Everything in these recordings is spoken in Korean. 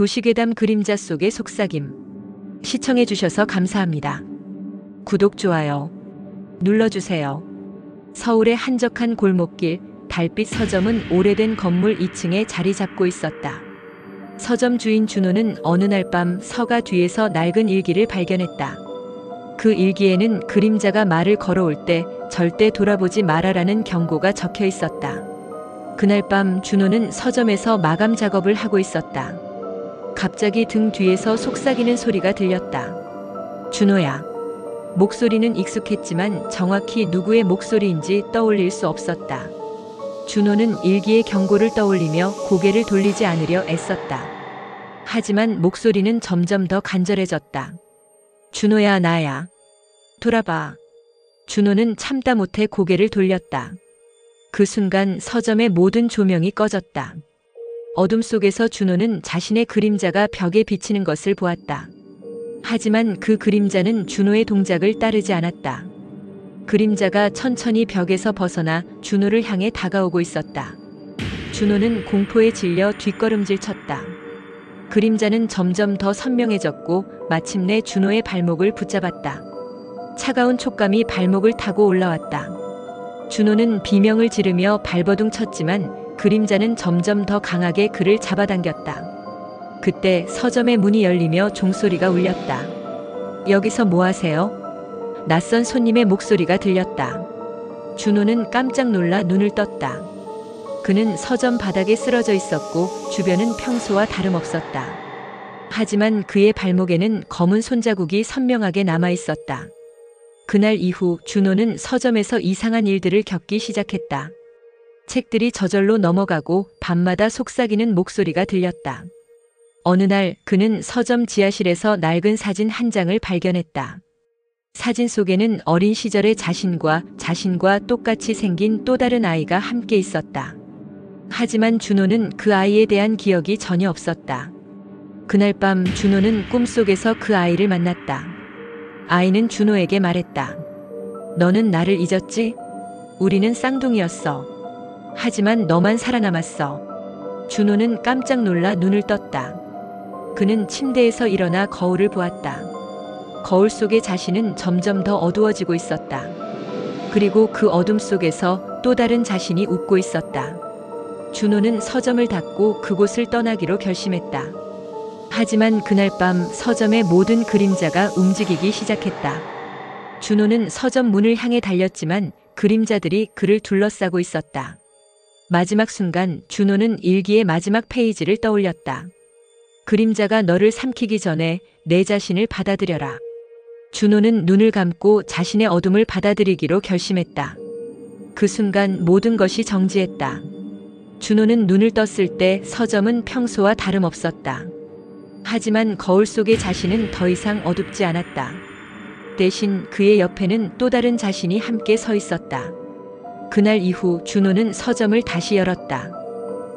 도시괴담 그림자 속의 속삭임. 시청해주셔서 감사합니다. 구독, 좋아요 눌러주세요. 서울의 한적한 골목길, 달빛 서점은 오래된 건물 2층에 자리 잡고 있었다. 서점 주인 준호는 어느 날 밤 서가 뒤에서 낡은 일기를 발견했다. 그 일기에는 그림자가 말을 걸어올 때 절대 돌아보지 말아라는 경고가 적혀 있었다. 그날 밤 준호는 서점에서 마감 작업을 하고 있었다. 갑자기 등 뒤에서 속삭이는 소리가 들렸다. 준호야. 목소리는 익숙했지만 정확히 누구의 목소리인지 떠올릴 수 없었다. 준호는 일기의 경고를 떠올리며 고개를 돌리지 않으려 애썼다. 하지만 목소리는 점점 더 간절해졌다. 준호야, 나야. 돌아봐. 준호는 참다 못해 고개를 돌렸다. 그 순간 서점의 모든 조명이 꺼졌다. 어둠 속에서 준호는 자신의 그림자가 벽에 비치는 것을 보았다. 하지만 그 그림자는 준호의 동작을 따르지 않았다. 그림자가 천천히 벽에서 벗어나 준호를 향해 다가오고 있었다. 준호는 공포에 질려 뒷걸음질 쳤다. 그림자는 점점 더 선명해졌고 마침내 준호의 발목을 붙잡았다. 차가운 촉감이 발목을 타고 올라왔다. 준호는 비명을 지르며 발버둥 쳤지만 그림자는 점점 더 강하게 그를 잡아당겼다. 그때 서점의 문이 열리며 종소리가 울렸다. 여기서 뭐 하세요? 낯선 손님의 목소리가 들렸다. 준호는 깜짝 놀라 눈을 떴다. 그는 서점 바닥에 쓰러져 있었고 주변은 평소와 다름없었다. 하지만 그의 발목에는 검은 손자국이 선명하게 남아 있었다. 그날 이후 준호는 서점에서 이상한 일들을 겪기 시작했다. 책들이 저절로 넘어가고 밤마다 속삭이는 목소리가 들렸다. 어느 날 그는 서점 지하실에서 낡은 사진 한 장을 발견했다. 사진 속에는 어린 시절의 자신과 똑같이 생긴 또 다른 아이가 함께 있었다. 하지만 준호는 그 아이에 대한 기억이 전혀 없었다. 그날 밤 준호는 꿈속에서 그 아이를 만났다. 아이는 준호에게 말했다. 너는 나를 잊었지? 우리는 쌍둥이였어. 하지만 너만 살아남았어. 준호는 깜짝 놀라 눈을 떴다. 그는 침대에서 일어나 거울을 보았다. 거울 속의 자신은 점점 더 어두워지고 있었다. 그리고 그 어둠 속에서 또 다른 자신이 웃고 있었다. 준호는 서점을 닫고 그곳을 떠나기로 결심했다. 하지만 그날 밤 서점의 모든 그림자가 움직이기 시작했다. 준호는 서점 문을 향해 달렸지만 그림자들이 그를 둘러싸고 있었다. 마지막 순간 준호는 일기의 마지막 페이지를 떠올렸다. 그림자가 너를 삼키기 전에 내 자신을 받아들여라. 준호는 눈을 감고 자신의 어둠을 받아들이기로 결심했다. 그 순간 모든 것이 정지했다. 준호는 눈을 떴을 때 서점은 평소와 다름없었다. 하지만 거울 속의 자신은 더 이상 어둡지 않았다. 대신 그의 옆에는 또 다른 자신이 함께 서 있었다. 그날 이후 준호는 서점을 다시 열었다.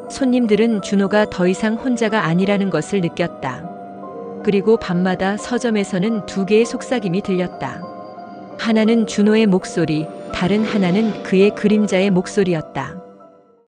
손님들은 준호가 더 이상 혼자가 아니라는 것을 느꼈다. 그리고 밤마다 서점에서는 두 개의 속삭임이 들렸다. 하나는 준호의 목소리, 다른 하나는 그의 그림자의 목소리였다.